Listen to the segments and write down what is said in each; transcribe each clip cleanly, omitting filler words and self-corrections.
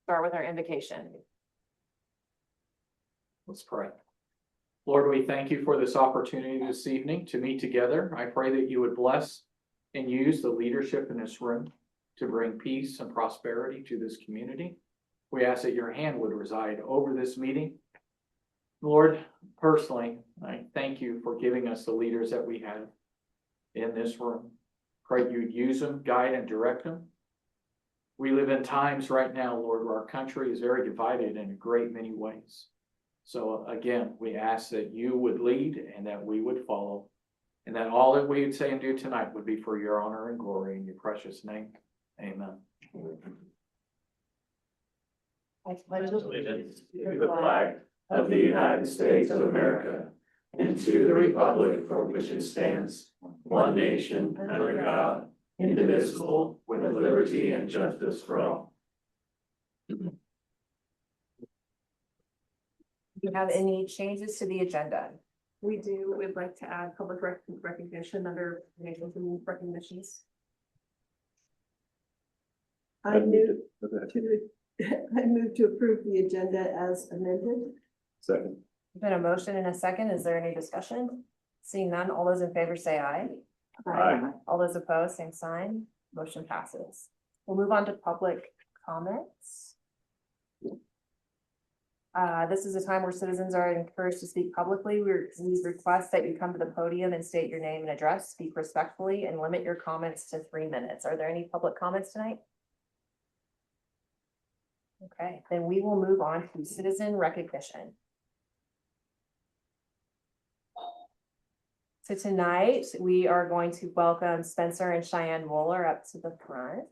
start with our invocation. Let's pray. Lord, we thank you for this opportunity this evening to meet together. I pray that you would bless and use the leadership in this room to bring peace and prosperity to this community. We ask that your hand would reside over this meeting. Lord, personally, I thank you for giving us the leaders that we have in this room. Pray you'd use them, guide and direct them. We live in times right now, Lord, where our country is very divided in a great many ways. So again, we ask that you would lead and that we would follow, and that all that we would say and do tonight would be for your honor and glory in your precious name. Amen. I pledge allegiance to the flag of the United States of America and to the republic for which it stands, one nation under God, indivisible, with liberty and justice for all. Do you have any changes to the agenda? We do. We'd like to add public recognition under nations and recognitions. I move to approve the agenda as amended. Second. There's been a motion and a second. Is there any discussion? Seeing none, all those in favor say aye. Aye. All those opposed, same sign. Motion passes. We'll move on to public comments. This is a time where citizens are encouraged to speak publicly. We request that you come to the podium and state your name and address, speak respectfully, and limit your comments to 3 minutes. Are there any public comments tonight? Okay, then we will move on to citizen recognition. So tonight, we are going to welcome Spencer and Cheyenne Wohler up to the front.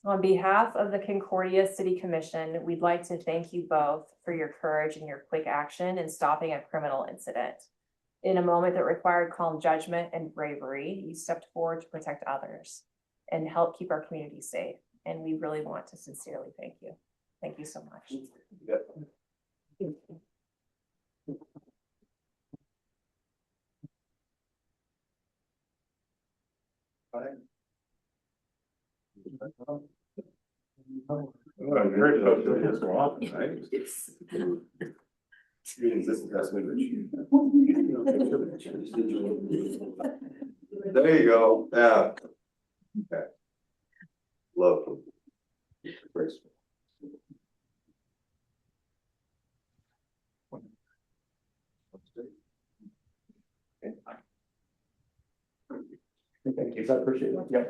On behalf of the Concordia City Commission, we'd like to thank you both for your courage and your quick action in stopping a criminal incident. In a moment that required calm judgment and bravery, you stepped forward to protect others and help keep our community safe. And we really want to sincerely thank you. Thank you so much. There you go. Yeah. Okay. Love them. Graceful. Thank you. I appreciate it. Yeah.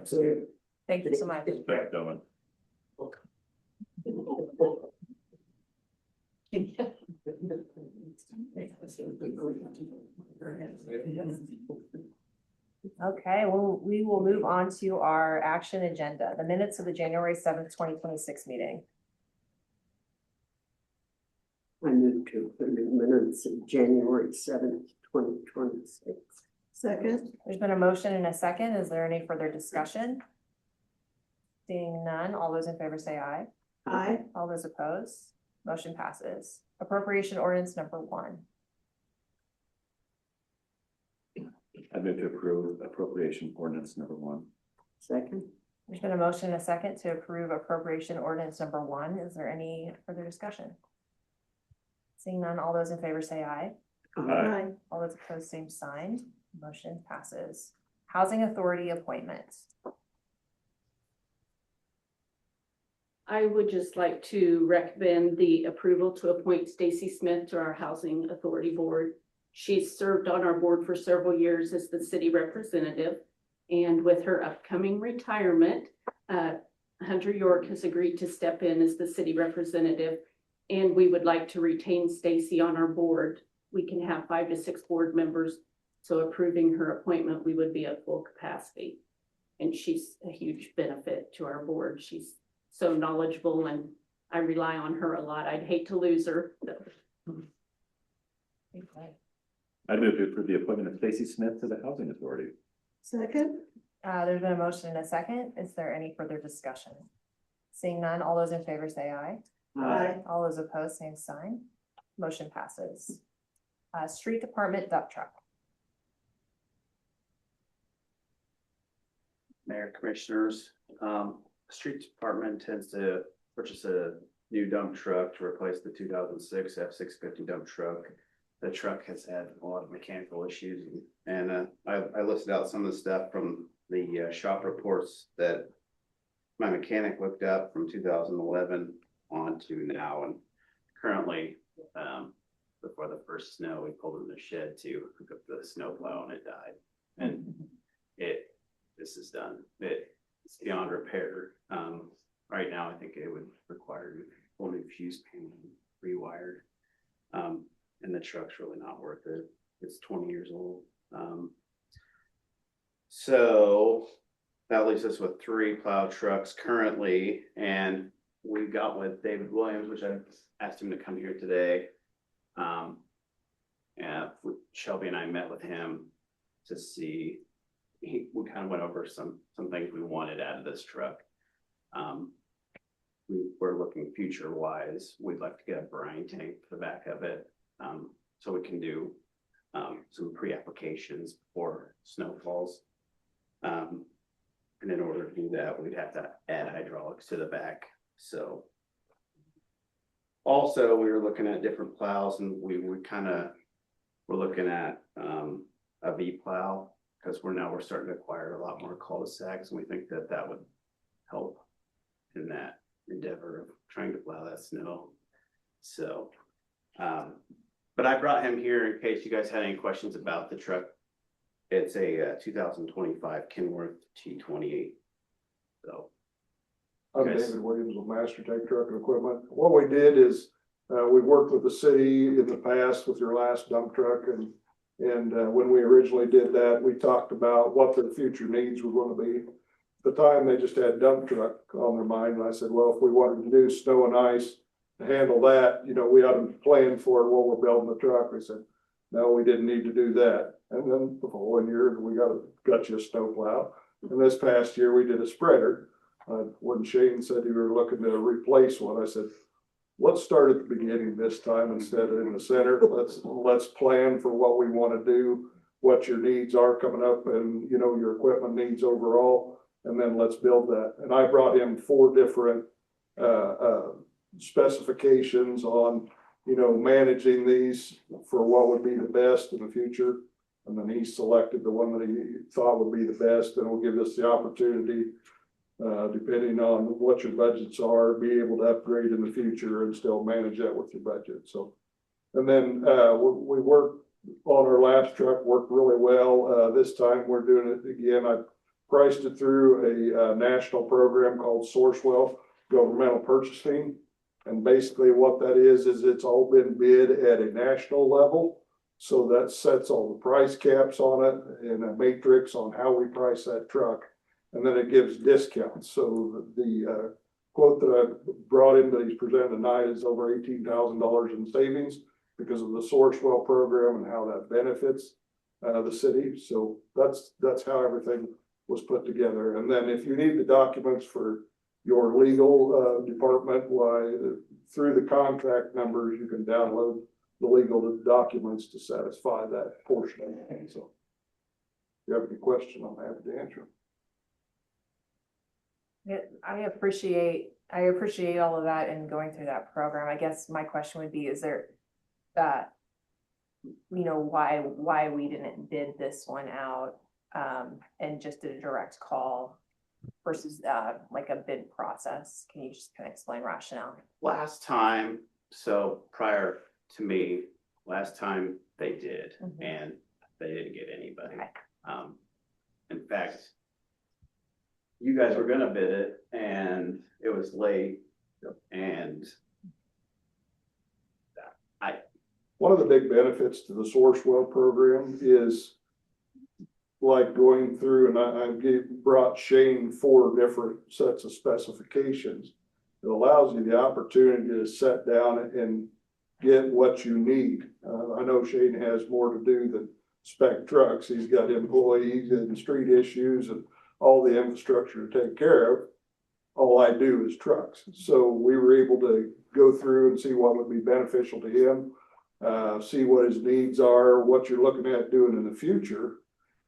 Thank you so much. Thanks, gentlemen. Okay, well, we will move on to our action agenda, the minutes of the January 7th, 2026 meeting. I move to approve the minutes of January 7th, 2026. Second. There's been a motion and a second. Is there any further discussion? Seeing none, all those in favor say aye. Aye. All those opposed, motion passes. Appropriation ordinance number 1. I move to approve appropriation ordinance number 1. Second. There's been a motion and a second to approve appropriation ordinance number 1. Is there any further discussion? Seeing none, all those in favor say aye. Aye. All those opposed, same sign. Motion passes. Housing Authority appointments. I would just like to recommend the approval to appoint Stacy Smith to our Housing Authority Board. She's served on our board for several years as the city representative, and with her upcoming retirement, Hunter York has agreed to step in as the city representative, and we would like to retain Stacy on our board. We can have 5 to 6 board members, so approving her appointment, we would be at full capacity. And she's a huge benefit to our board. She's so knowledgeable and I rely on her a lot. I'd hate to lose her. Okay. I move to approve the appointment of Stacy Smith to the Housing Authority. Second. There's been a motion and a second. Is there any further discussion? Seeing none, all those in favor say aye. Aye. All those opposed, same sign. Motion passes. Street Department dump truck. Mayor, Commissioners, Street Department tends to purchase a new dump truck to replace the 2006 F-650 dump truck. The truck has had a lot of mechanical issues, and I listed out some of the stuff from the shop reports that my mechanic looked up from 2011 on to now, and currently, before the first snow, we pulled in the shed to hook up the snowplow, and it died. And this is done. It's beyond repair. Right now, I think it would require a whole new fuse panel, rewired. And the truck's really not worth it. It's 20 years old. So that leaves us with 3 plow trucks currently, and we got with David Williams, which I asked him to come here today. And Shelby and I met with him to see, we kind of went over some things we wanted out of this truck. We're looking future wise. We'd like to get a brine tank for the back of it, so we can do some pre-applications before snow falls. And in order to do that, we'd have to add hydraulics to the back. So also we were looking at different plows, and we kind of were looking at a V plow, because we're starting to acquire a lot more cul-de-sacs, and we think that that would help in that endeavor of trying to plow that snow. So but I brought him here in case you guys had any questions about the truck. It's a 2025 Kenworth T28. So I'm Yes. David Williams with Master Tank Truck and Equipment. What we did is, we worked with the city in the past with your last dump truck, and when we originally did that, we talked about what their future needs were going to be. At the time, they just had dump truck on their mind, and I said, well, if we wanted to do snow and ice to handle that, we ought to plan for it while we're building the truck. They said, no, we didn't need to do that. And then the following year, we got you a snow plow. And this past year, we did a spreader. When Shane said you were looking to replace one, I said, let's start at the beginning this time instead of in the center. Let's plan for what we want to do, what your needs are coming up, and your equipment needs overall, and then let's build that. And I brought him 4 different specifications on managing these for what would be the best in the future. And then he selected the one that he thought would be the best, and will give us the opportunity, depending on what your budgets are, be able to upgrade in the future and still manage that with your budget. So, and then we worked on our last truck, worked really well. This time we're doing it again. I priced it through a national program called Sourcewell Governmental Purchasing. And basically what that is it's all been bid at a national level. So that sets all the price caps on it and a matrix on how we price that truck. And then it gives discounts. So the quote that I brought in that he's presented tonight is over $18,000 in savings because of the Sourcewell program and how that benefits the city. So that's how everything was put together. And then if you need the documents for your legal department, through the contract numbers, you can download the legal documents to satisfy that portion of it. So if you have any question, I'm happy to answer. Yeah, I appreciate all of that and going through that program. I guess my question would be, is there why we didn't bid this one out and just did a direct call versus like a bid process? Can you just kind of explain rationale? last time, so prior to me, last time they did, and they didn't get anybody. Okay. In fact, you guys were gonna bid it and it was late, and One of the big benefits to the Sourcewell program is like going through, and I brought Shane 4 different sets of specifications. It allows you the opportunity to sit down and get what you need. I know Shane has more to do than spec trucks. He's got employees and street issues and all the infrastructure to take care of. All I do is trucks. So we were able to go through and see what would be beneficial to him, see what his needs are, what you're looking at doing in the future.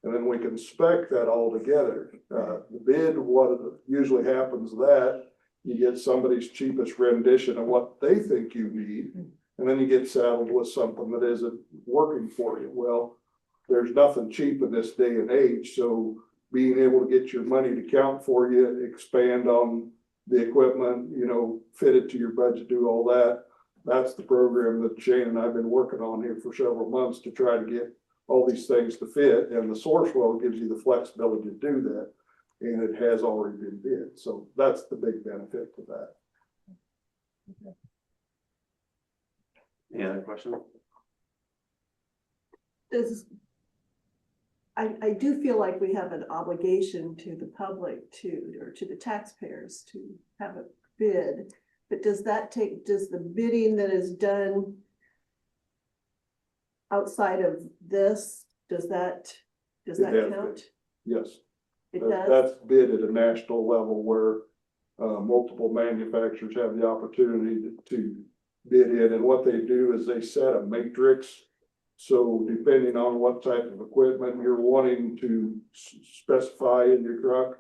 And then we can spec that all together. The bid, what usually happens that You get somebody's cheapest rendition of what they think you need, and then you get saddled with something that isn't working for you. Well, there's nothing cheap in this day and age, so being able to get your money to count for you, expand on the equipment, fit it to your budget, do all that. That's the program that Shane and I've been working on here for several months to try to get all these things to fit, and the Sourcewell gives you the flexibility to do that. And it has already been bid, so that's the big benefit to that. Any other questions? I do feel like we have an obligation to the public or to the taxpayers to have a bid, but does the bidding that is done outside of this, does that It has count? Yes. It does? That's bid at a national level where multiple manufacturers have the opportunity to bid in, and what they do is they set a matrix. So depending on what type of equipment you're wanting to specify in your truck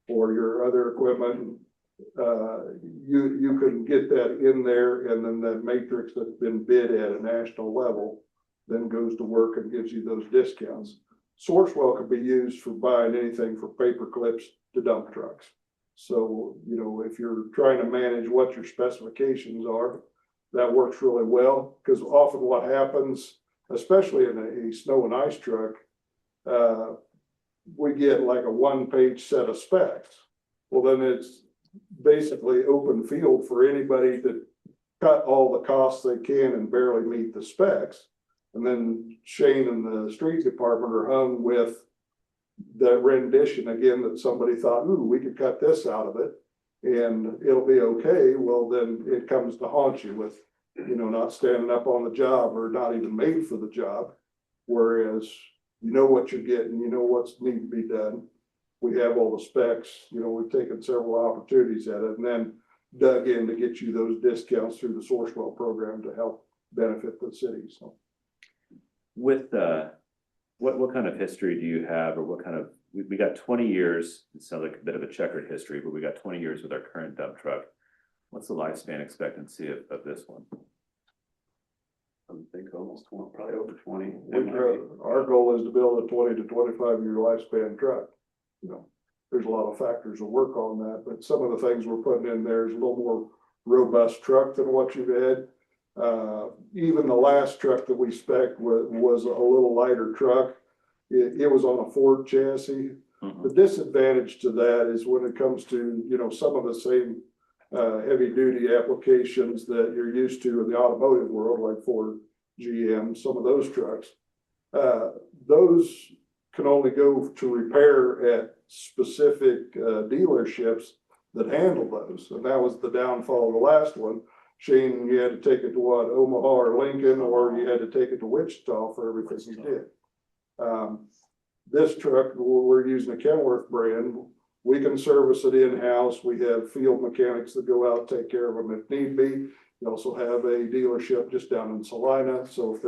or your other equipment, you can get that in there, and then that matrix that's been bid at a national level then goes to work and gives you those discounts. Sourcewell could be used for buying anything from paper clips to dump trucks. So, if you're trying to manage what your specifications are, that works really well, because often what happens, especially in a snow and ice truck, we get like a one-page set of specs. Well, then it's basically open field for anybody to cut all the costs they can and barely meet the specs. And then Shane and the street department are hung with that rendition again that somebody thought, ooh, we could cut this out of it and it'll be okay. Well, then it comes to haunt you with, not standing up on the job or not even made for the job. Whereas what you're getting, what's need to be done. We have all the specs, we've taken several opportunities at it and then dug in to get you those discounts through the Sourcewell program to help benefit the city. So. With what kind of history do you have, or what kind of, we got 20 years, it sounds like a bit of a checkered history, but we got 20 years with our current dump truck. What's the lifespan expectancy of this one? I think almost 20, probably over 20. Our goal is to build a 20 to 25-year lifespan truck. There's a lot of factors to work on that, but some of the things we're putting in there is a little more robust truck than what you've had. Even the last truck that we spec'd was a little lighter truck. It was on a Ford chassis. Mm-hmm. The disadvantage to that is when it comes to, some of the same heavy duty applications that you're used to in the automotive world, like Ford, GM, some of those trucks, those can only go to repair at specific dealerships that handle those. And that was the downfall of the last one. Shane, you had to take it to Omaha or Lincoln, or you had to take it to Wichita for everything you did. This truck, we're using a Kenworth brand. We can service it in-house. We have field mechanics that go out and take care of them if need be. We also have a dealership just down in Salina. So if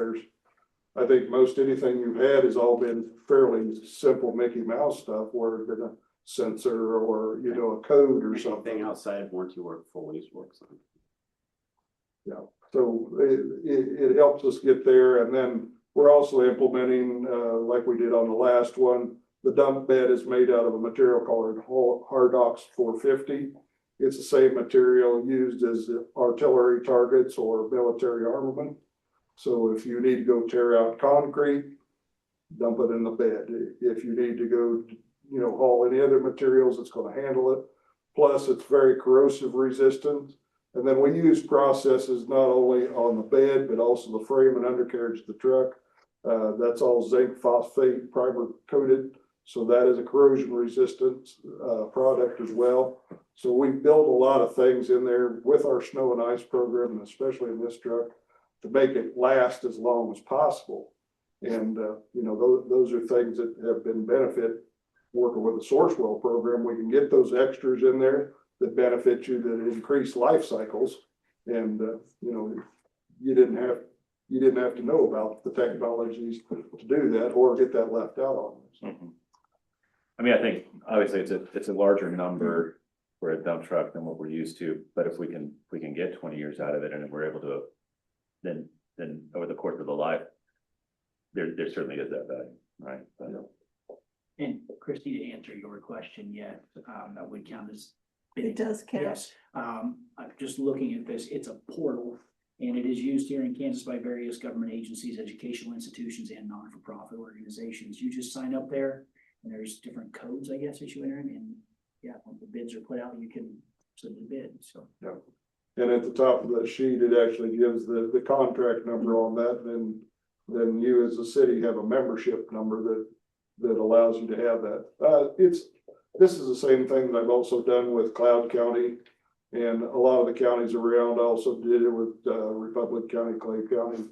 I think most anything you've had has all been fairly simple Mickey Mouse stuff, where it's been a sensor or, a code or something. Anything outside of warranty work fully works on. Yeah, so it helps us get there, and then we're also implementing, like we did on the last one, the dump bed is made out of a material called Hardox 450. It's the same material used as artillery targets or military armament. So if you need to go tear out concrete, dump it in the bed. If you need to go, haul any other materials, it's going to handle it. Plus, it's very corrosive resistant. And then we use processes not only on the bed, but also the frame and undercarriage of the truck. That's all zinc phosphate primer coated. So that is a corrosion resistant product as well. So we built a lot of things in there with our snow and ice program, and especially in this truck, to make it last as long as possible. And, those are things that have been benefit working with the Sourcewell program. We can get those extras in there that benefit you, that increase life cycles. And, you didn't have to know about the technologies to do that or get that left out on us. Mm-hmm. I mean, I think obviously it's a larger number for a dump truck than what we're used to, but if we can get 20 years out of it and we're able to, then over the course of the life, there certainly is that value, right? But, And Christie, to answer your question, yes, that would count as. It does count. Yes, I'm just looking at this, it's a portal, and it is used here in Kansas by various government agencies, educational institutions, and non-for-profit organizations. You just sign up there, and there's different codes, I guess, that you enter in, and yeah, when the bids are put out, you can submit a bid, so. And at the top of that sheet, it actually gives the contract number on that, and then you as a city have a membership number that allows you to have that. This is the same thing that I've also done with Cloud County and a lot of the counties around. I also did it with Republic County, Clay County,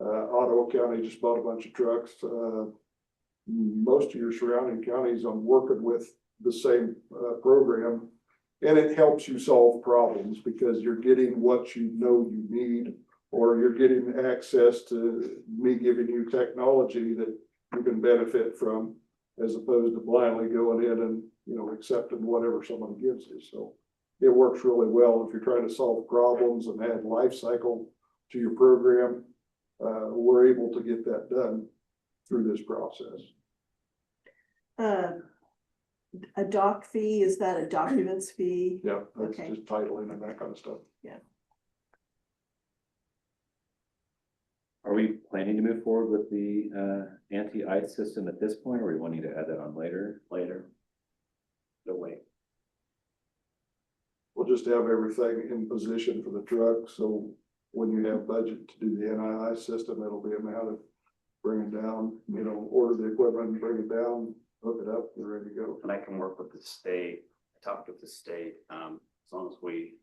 Ottawa County just bought a bunch of trucks. Most of your surrounding counties, I'm working with the same program. And it helps you solve problems because you're getting what you know you need, or you're getting access to me giving you technology that you can benefit from, as opposed to blindly going in and, accepting whatever someone gives you. So it works really well if you're trying to solve problems and add life cycle to your program. We're able to get that done through this process. A doc fee, is that a documents fee? Yeah, that's Okay. just titling and that kind of stuff. are we planning to move forward with the anti-ice system at this point, or are we wanting to add that on later? Later. No way. We'll just have everything in position for the truck, so when you have budget to do the NII system, it'll be a matter of bringing down, order the equipment, bring it down, hook it up, you're ready to go. And I can work with the state, talk with the state, as long as we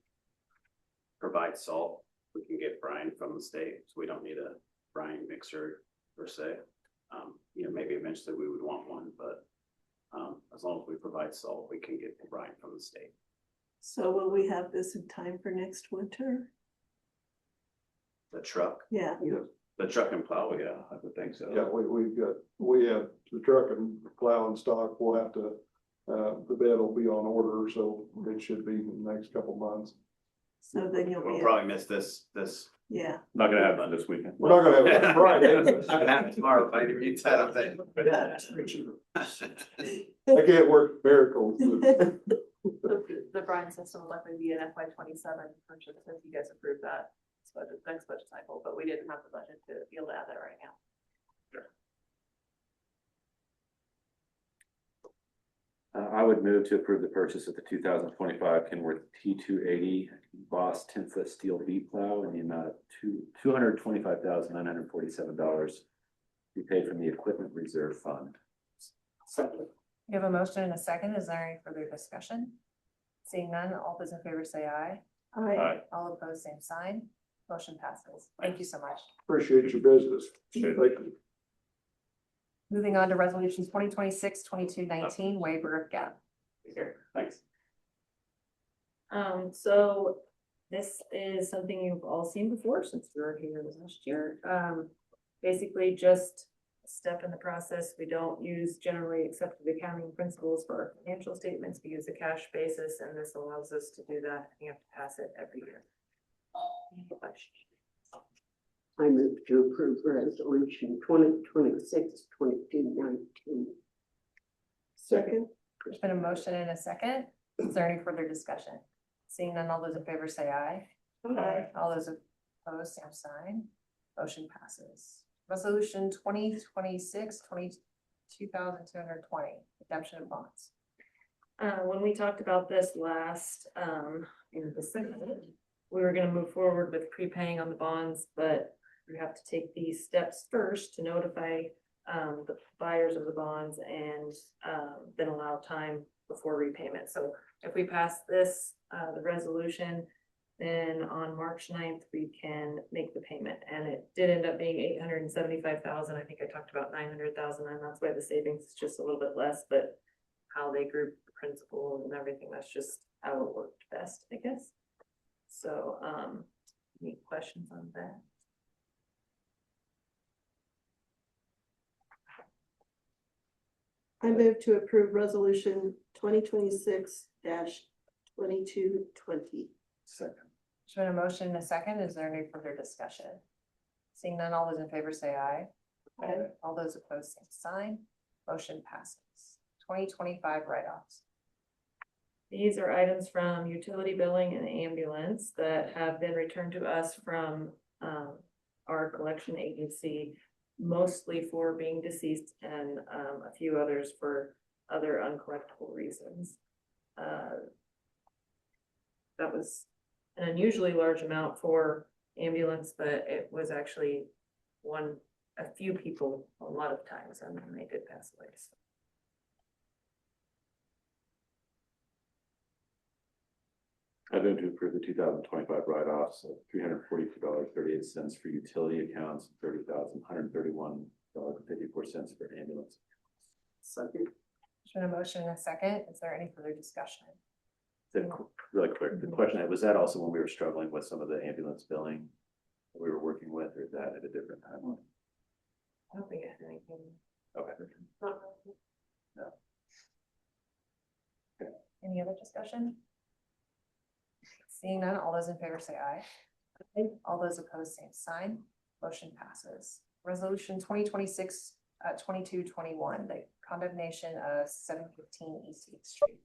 provide salt, we can get brine from the state, so we don't need a brine mixer per se. Maybe eventually we would want one, but as long as we provide salt, we can get the brine from the state. So will we have this in time for next winter? The truck, Yeah, the truck and plow, yeah, I would think so. Yeah, we have the truck and plow in stock, we'll have to, the bed will be on order, so it should be in the next couple months. so then you'll We'll be, probably miss this. yeah. Not gonna happen this weekend. We're not gonna have it Friday. It's not gonna happen tomorrow, if I read that, I think. I can't work miracles. The brine system will likely be an FY27 purchase if you guys approve that next budget cycle, but we didn't have the budget to be able to add that right now. I would move to approve the purchase of the 2025 Kenworth T280 Boss 10-foot steel V plow in the amount of $225,947 to be paid from the Equipment Reserve Fund. We have a motion and a second. Is there any further discussion? Seeing none, all those in favor say aye. I, All opposed, same sign. Motion passes. Thank you so much. Appreciate your business. Thank you. Moving on to resolutions 2026-2219, waiver of gap. Here, thanks. So this is something you've all seen before since we were here last year. Basically just a step in the process. We don't use generally accepted accounting principles for our financial statements. We use a cash basis, and this allows us to do that. You have to pass it every year. Any questions? I move to approve resolution 2026-2219. second, There's been a motion and a second. Is there any further discussion? Seeing none, all those in favor say aye. Aye. All those opposed, same sign. Motion passes. Resolution 2026-2220, redemption of bonds. When we talked about this last, in December, we were gonna move forward with prepaying on the bonds, but we have to take these steps first to notify the buyers of the bonds and then allow time before repayment. So if we pass this, the resolution, then on March 9th, we can make the payment. And it did end up being $875,000. I think I talked about $900,000, and that's why the savings is just a little bit less, but how they group the principal and everything, that's just how it worked best, I guess. So, any questions on that? I move to approve resolution 2026-2219. 2220. Second. There's been a motion and a second. Is there any further discussion? Seeing none, all those in favor say aye. Aye. All those opposed, same sign. Motion passes. 2025 write-offs. These are items from utility billing and ambulance that have been returned to us from our collection agency, mostly for being deceased and a few others for other uncollectible reasons. That was an unusually large amount for ambulance, but it was actually a few people a lot of times, and they did pass away. So. I move to approve the 2025 write-offs of $342.38 for utility accounts, $30,131.54 for ambulance. Second. There's been a motion and a second. Is there any further discussion? Really quick, the question, was that also when we were struggling with some of the ambulance billing that we were working with, or is that at a different timeline? I don't think I have anything. Okay. No. Any other discussion? Seeing none, all those in favor say aye. All those opposed, same sign. Motion passes. Resolution 2026-2221, the condemnation of 715 East 8th Street.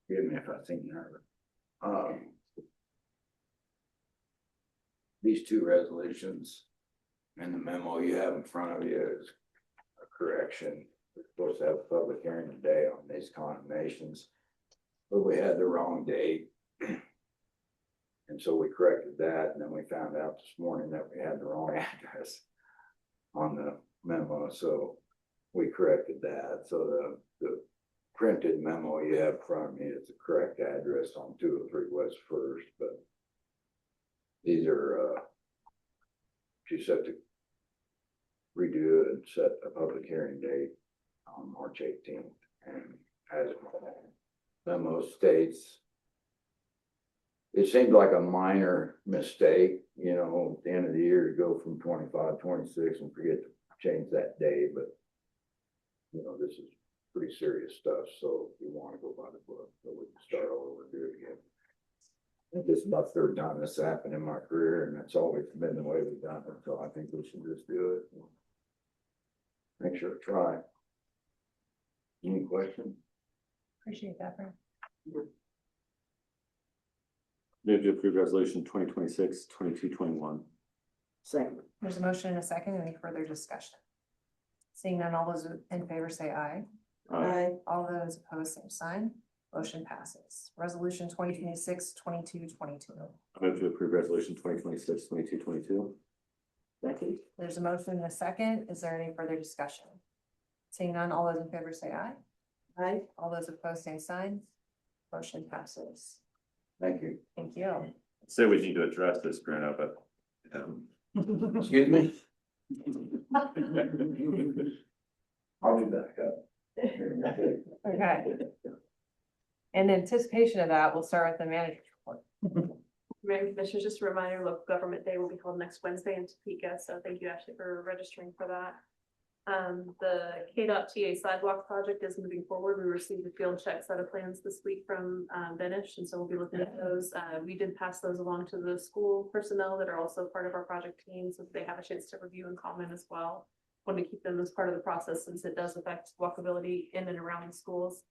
Forgive me if I seem nervous. These two resolutions and the memo you have in front of you is a correction. We're supposed to have a public hearing today on these condemnations, but we had the wrong date. And so we corrected that, and then we found out this morning that we had the wrong address on the memo, so we corrected that. So the printed memo you have from me is the correct address on 203 West First, but these are, she said to redo it and set a public hearing date on March 18th. And as memo states, it seemed like a minor mistake, you know, at the end of the year to go from 25, 26 and forget to change that day, but you know, this is pretty serious stuff, so if you want to go by the book, so we can start all over and do it again. I think this is about the third time this happened in my career, and that's always been the way we've done it, so I think we should just do it. Make sure to try. Any questions? Appreciate that, Brent. Move to approve resolution 2026-2221. Second. There's a motion and a second. Any further discussion? Seeing none, all those in favor say aye. Aye. All those opposed, same sign. Motion passes. Resolution 2026-2222. I move to approve resolution 2026-2222. Second. There's a motion and a second. Is there any further discussion? Seeing none, all those in favor say aye. Aye. All those opposed, same sign. Motion passes. Thank you. Thank you. So we need to address this, Bruno, but. Excuse me? I'll be back up. Okay. In anticipation of that, we'll start with the manager's report. Mayor and Commissioners, just a reminder, local government day will be held next Wednesday in Topeka, so thank you Ashley for registering for that. The KDOT TA sidewalk project is moving forward. We received a field check set of plans this week from Benish, and so we'll be looking at those. We did pass those along to the school personnel that are also part of our project team, so they have a chance to review and comment as well. Want to keep them as part of the process since it does affect walkability in and around the schools.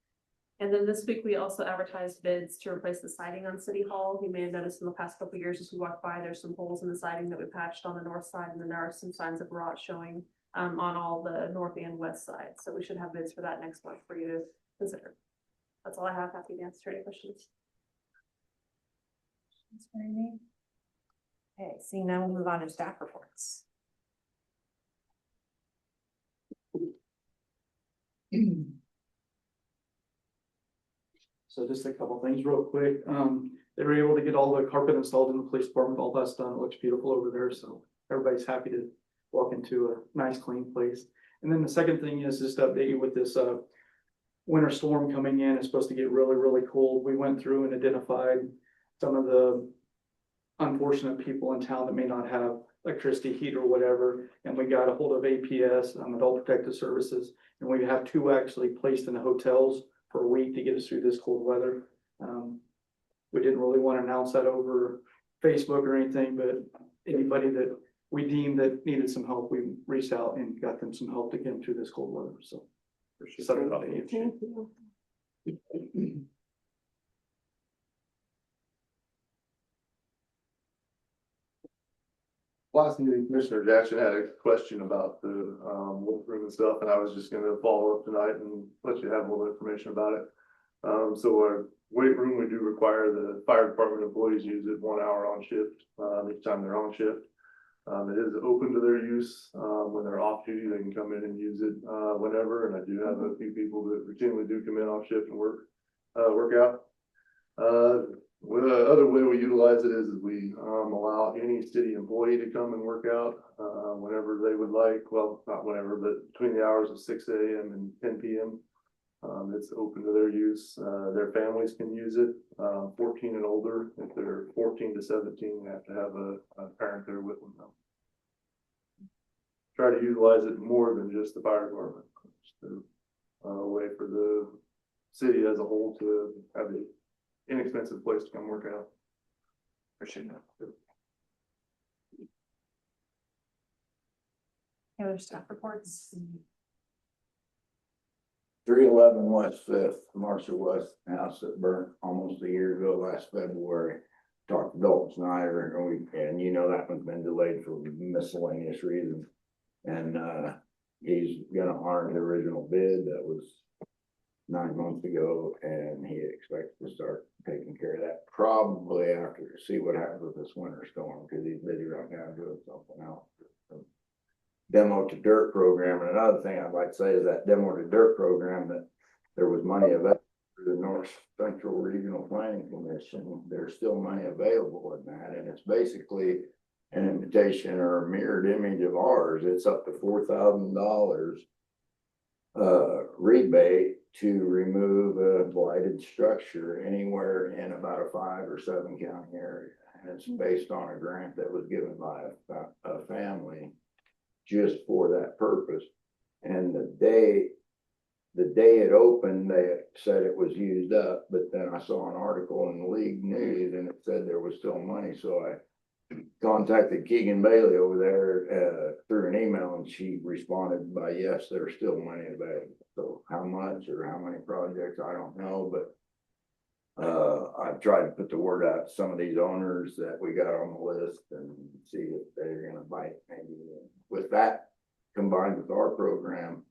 And then this week, we also advertised bids to replace the siding on City Hall. You may have noticed in the past couple of years as we walked by, there's some holes in the siding that we patched on the north side, and then there are some signs of rot showing on all the north and west side. So we should have bids for that next month for you to consider. That's all I have. Happy to answer any questions. Okay, seeing now we'll move on to staff reports. So just a couple things real quick. They were able to get all the carpet installed in the police department. All that's done. It looks beautiful over there. So everybody's happy to walk into a nice clean place. And then the second thing is just to update you with this winter storm coming in. It's supposed to get really, really cold. We went through and identified some of the unfortunate people in town that may not have electricity, heat or whatever. And we got a hold of APS, Adult Protective Services, and we have 2 actually placed in the hotels for a week to get us through this cold weather. We didn't really want to announce that over Facebook or anything, but anybody that we deemed that needed some help, we reached out and got them some help to get them through this cold weather, so. Sorry about that. Thank you. Last meeting, Commissioner Jackson had a question about the wolf room and stuff, and I was just gonna follow up tonight and let you have more information about it. So our weight room, we do require the fire department employees use it 1 hour on shift, each time they're on shift. It is open to their use, when they're off duty, they can come in and use it, whenever, and I do have a few people that routinely do come in off shift and work out. The other way we utilize it is we allow any city employee to come and work out whenever they would like. Well, not whenever, but between the hours of 6 a.m. and 10 p.m. It's open to their use. Their families can use it, 14 and older. If they're 14 to 17, they have to have a parent there with them. Try to utilize it more than just the fire department. Just a way for the city as a whole to have an inexpensive place to come work out. Appreciate that. Any other staff reports? 311 West Fifth, Marshall West house that burnt almost a year ago last February. Talked to Dalton Snyder and you know that one's been delayed for miscellaneous reasons. And he's gonna honor the original bid that was 9 months ago, and he expects to start taking care of that probably after, see what happens with this winter storm, because he's busy right now doing something else. Demo to dirt program, and another thing I'd like to say is that demo to dirt program, that there was money available through the North Central Regional Planning Commission. There's still money available in that, and it's basically an imitation or a mirrored image of ours. It's up to $4,000 rebate to remove a blighted structure anywhere in about a 5 or 7 county area. And it's based on a grant that was given by a family just for that purpose. And the day it opened, they said it was used up, but then I saw an article in the League News and it said there was still money. So I contacted Keegan Bailey over there through an email, and she responded by yes, there's still money available. So how much or how many projects, I don't know, but I've tried to put the word out to some of these owners that we got on the list and see if they're gonna bite. Maybe with that combined with our program,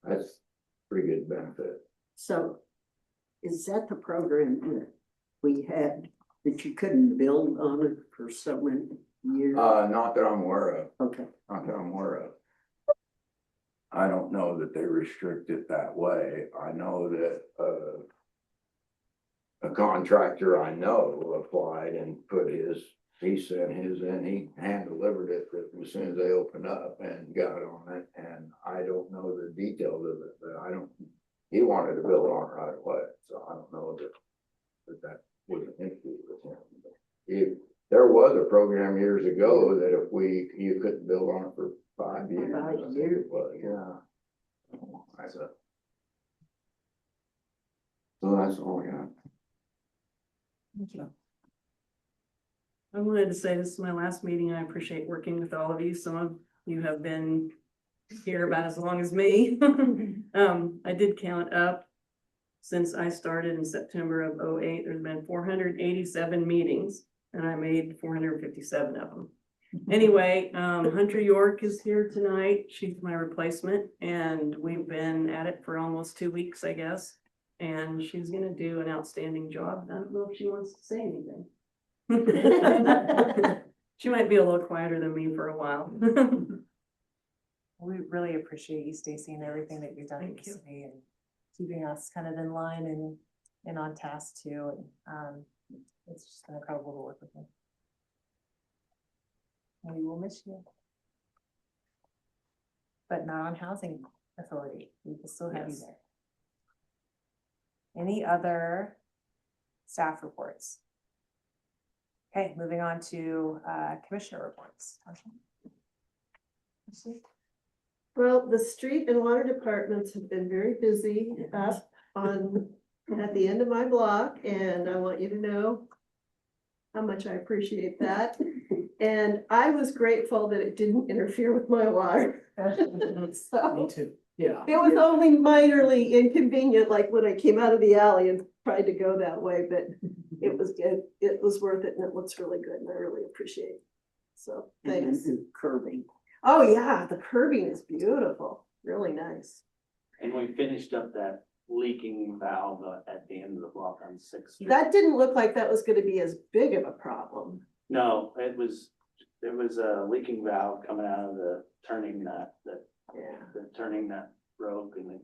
that's pretty good benefit. So is that the program that we had that you couldn't build on it for so many years? Not that I'm aware of. Okay. Not that I'm aware of. I don't know that they restrict it that way. I know that a contractor I know applied and put he sent his in, he hand delivered it as soon as they opened up and got on it. And I don't know the details of it, but he wanted to build on it right away. So I don't know that was an issue with him. There was a program years ago that if you couldn't build on it for 5 years. 5 years. Yeah. So that's all I got. Thank you. I wanted to say this is my last meeting, and I appreciate working with all of you. Some of you have been here about as long as me. I did count up since I started in September of 2008. There's been 487 meetings, and I made 457 of them. Anyway, Hunter York is here tonight. She's my replacement, and we've been at it for almost 2 weeks, I guess. And she's gonna do an outstanding job. I don't know if she wants to say anything. She might be a little quieter than me for a while. We really appreciate you, Stacy, and everything that you've done in the city and keeping us kind of in line and on task too. And it's just been incredible to work with you. We will miss you. But not on Housing Authority. We will still have you there. Any other staff reports? Okay, moving on to commissioner reports. Well, the street and water departments have been very busy up on, at the end of my block, and I want you to know how much I appreciate that. And I was grateful that it didn't interfere with my water. Me So too. Yeah. it was only minorly inconvenient, like when I came out of the alley and tried to go that way, but it was good. It was worth it, and it looks really good, and I really appreciate it. So thanks. And curbing. Oh, yeah, the curbing is beautiful, really nice. And we finished up that leaking valve at the end of the block on Sixth Street. That didn't look like that was gonna be as big of a problem. No, there was a leaking valve coming out of the turning nut, Yeah. the turning nut broke and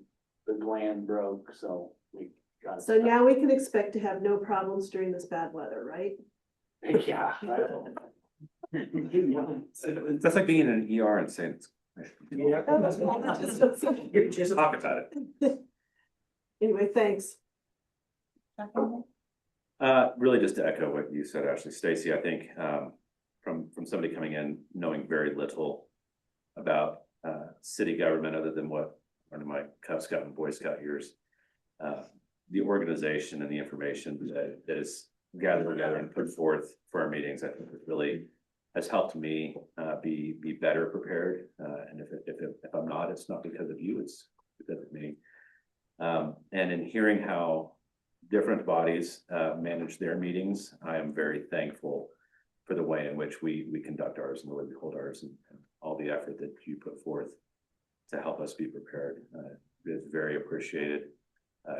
the gland broke, so we got it. So now we can expect to have no problems during this bad weather, right? Yeah. That's like being in an ER and saying it's. Yeah. You're just talk about it. Anyway, thanks. Really just to echo what you said, Ashley, Stacy, I think, from somebody coming in, knowing very little about, city government, other than what, one of my Cub Scout and Boy Scout years, the organization and the information that is gathered together and put forth for our meetings, I think it really has helped me, be better prepared. And if I'm not, it's not because of you, it's because of me. And in hearing how different bodies manage their meetings, I am very thankful for the way in which we conduct ours and the way we hold ours, and all the effort that you put forth to help us be prepared. It's very appreciated.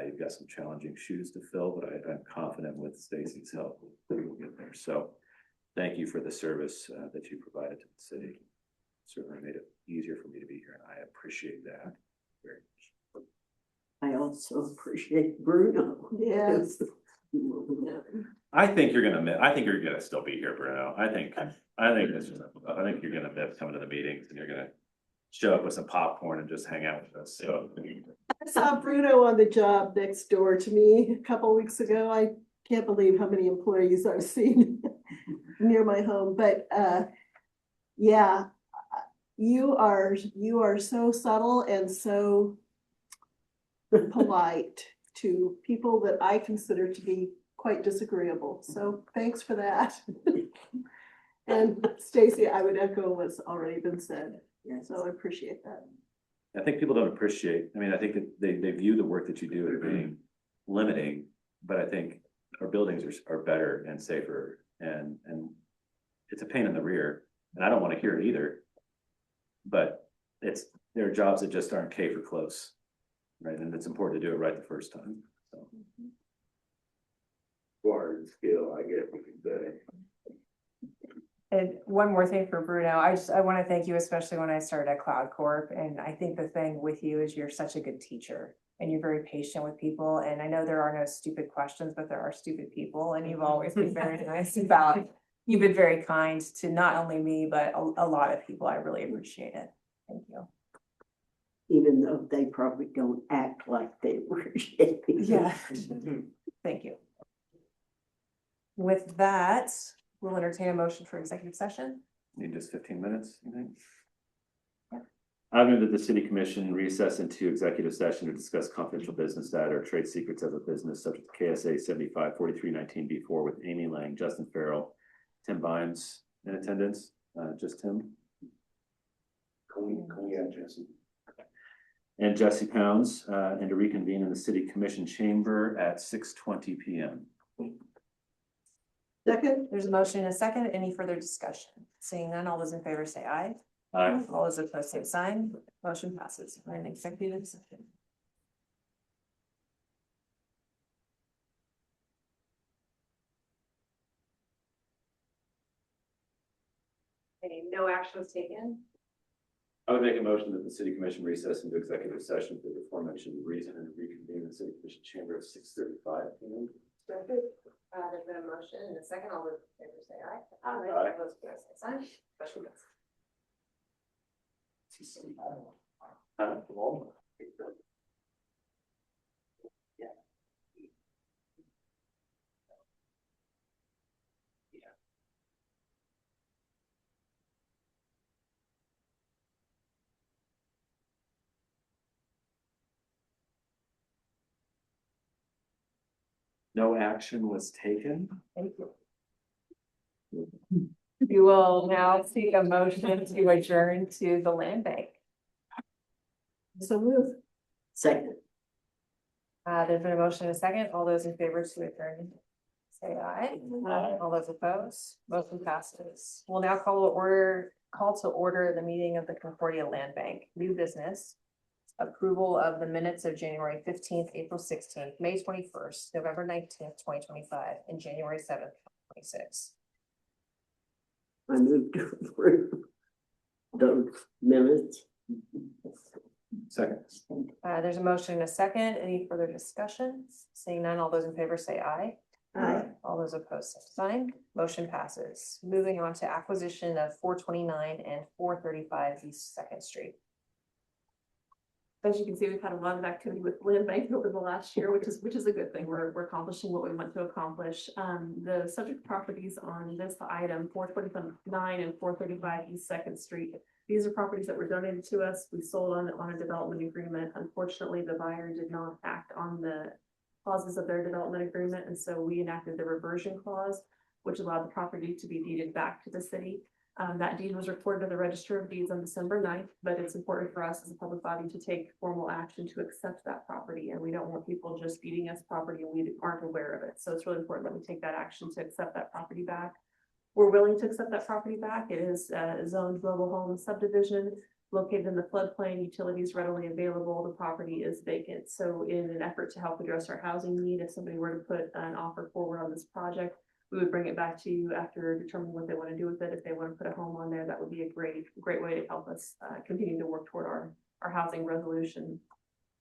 You've got some challenging shoes to fill, but I'm confident with Stacy's help that we'll get there. So thank you for the service that you provided to the city. Certainly made it easier for me to be here, and I appreciate that very much. I also appreciate Bruno. Yes. I think you're gonna still be here, Bruno. I think you're gonna miss coming to the meetings, and you're gonna show up with some popcorn and just hang out with us. So I saw Bruno on the job next door to me a couple weeks ago. I can't believe how many employees I've seen near my home, but yeah, you are so subtle and so polite to people that I consider to be quite disagreeable. So thanks for that. And Stacy, I would echo what's already been said. Yes. So I appreciate that. I think people don't appreciate, I mean, I think that they view the work that you do as being limiting, but I think our buildings are better and safer, and it's a pain in the rear, and I don't want to hear it either. But there are jobs that just aren't K for close, right? And it's important to do it right the first time, so. Hard skill, I guess you could say. And one more thing for Bruno, I want to thank you, especially when I started at Cloud Corp. And I think the thing with you is you're such a good teacher and you're very patient with people. And I know there are no stupid questions, but there are stupid people. And you've always been very nice about, you've been very kind to not only me, but a lot of people. I really appreciate it. Thank you. Even though they probably don't act like they appreciate it. Yeah. Thank you. With that, we'll entertain a motion for executive session. Need just 15 minutes, you think? Yeah. I move that the city commission recess into executive session to discuss confidential business data or trade secrets of a business subject to KSA 75-4319B4 with Amy Lang, Justin Farrell, Tim Bynes in attendance. Just Tim. Can we add Jesse? And Jesse Pounds, and to reconvene in the city commission chamber at 6:20 p.m. Second, There's a motion and a second. Any further discussion? Seeing none, all those in favor say aye. Aye. All those opposed, same sign. Motion passes. We're in executive session. Okay, no action was taken. I would make a motion that the city commission recess into executive session for the aforementioned reason and reconvene in the city commission chamber at 6:35 p.m. There's been a motion and a second. All those in favor say aye. Aye. All those opposed, same sign. Motion passes. No action was taken. Thank you. You will now seek a motion to adjourn to the land bank. So move. Second. There's been a motion and a second. All those in favor to adjourn, say aye. Aye. All those opposed, motion passes. We'll now call to order the meeting of the Concordia Land Bank. New business. Approval of the minutes of January 15th, April 16th, May 21st, November 19th, 2025, and January 7th, 2026. I moved to approve those minutes. Second. There's a motion and a second. Any further discussions? Seeing none, all those in favor say aye. Aye. All those opposed, same sign. Motion passes. Moving on to acquisition of 429 and 435 East Second Street. As you can see, we've had a lot of activity with land bank over the last year, which is a good thing. We're accomplishing what we want to accomplish. The subject properties on this item, 429 and 435 East Second Street. These are properties that were donated to us. We sold on a development agreement. Unfortunately, the buyer did not act on the clauses of their development agreement, and so we enacted the reversion clause, which allowed the property to be deeded back to the city. That deed was recorded in the Register of Deeds on December 9th, but it's important for us as a public body to take formal action to accept that property, and we don't want people just deeding us property and we aren't aware of it. So it's really important that we take that action to accept that property back. We're willing to accept that property back. It is a zoned mobile home subdivision located in the floodplain, utilities readily available. The property is vacant. So in an effort to help address our housing need, if somebody were to put an offer forward on this project, we would bring it back to you after determining what they want to do with it. If they want to put a home on there, that would be a great way to help us continue to work toward our housing resolution.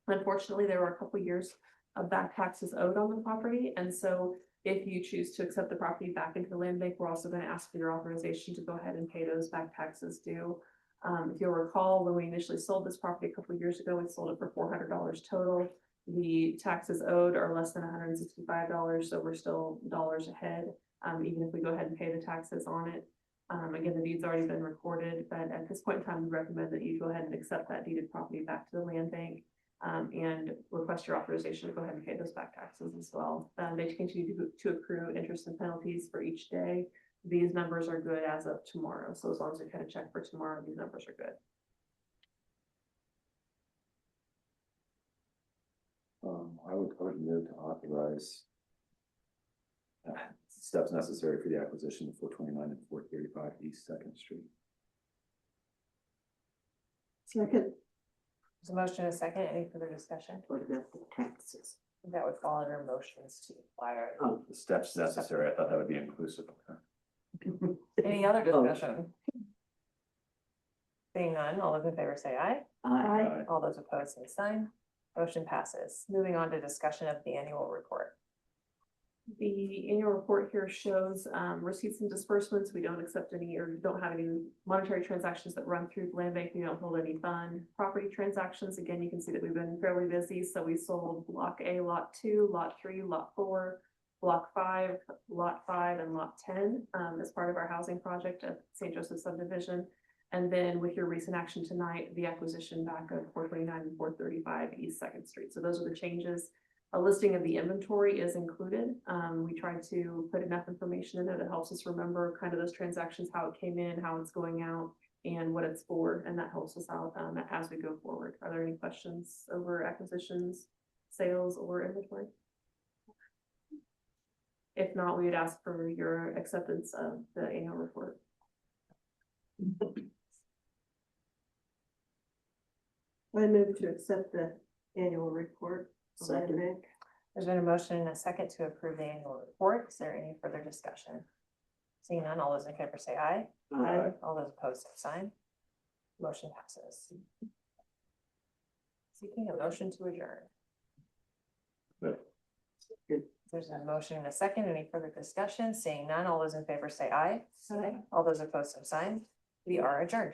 Unfortunately, there were a couple years of back taxes owed on the property, and so if you choose to accept the property back into the land bank, we're also going to ask for your authorization to go ahead and pay those back taxes due. If you'll recall, when we initially sold this property a couple of years ago, we sold it for $400 total. The taxes owed are less than $165, so we're still dollars ahead, even if we go ahead and pay the taxes on it. Again, the deed's already been recorded, but at this point in time, we recommend that you go ahead and accept that deeded property back to the land bank, and request your authorization to go ahead and pay those back taxes as well. They continue to accrue interest and penalties for each day. These numbers are good as of tomorrow, so as long as we kind of check for tomorrow, these numbers are good. I would move to authorize steps necessary for the acquisition of 429 and 435 East Second Street. Second. There's a motion and a second. Any further discussion? What about the taxes? That would fall under motions to acquire. Oh, The steps necessary, I thought that would be inclusive. Any other discussion? Seeing none, all those in favor say aye. aye. All those opposed, same sign. Motion passes. Moving on to discussion of the annual report. The annual report here shows receipts and disbursements. We don't accept any or don't have any monetary transactions that run through the land bank. We don't hold any fund. Property transactions, again, you can see that we've been fairly busy. So we sold Block A, Lot 2, Lot 3, Lot 4, Block 5, Lot 5, and Lot 10 as part of our housing project at St. Joseph subdivision. And then with your recent action tonight, the acquisition back of 429 and 435 East Second Street. So those are the changes. A listing of the inventory is included. We tried to put enough information in there that helps us remember kind of those transactions, how it came in, how it's going out, and what it's for, and that helps us out as we go forward. Are there any questions over acquisitions, sales, or inventory? If not, we would ask for your acceptance of the annual report. I move to accept the annual report. Second. There's been a motion and a second to approve the annual report. Is there any further discussion? Seeing none, all those in favor say aye. Aye. All those opposed, same sign. Motion passes. Seeking a motion to adjourn. There's a motion and a second. Any further discussion? Seeing none, all those in favor say aye. Aye. All those opposed, same sign. We are adjourned.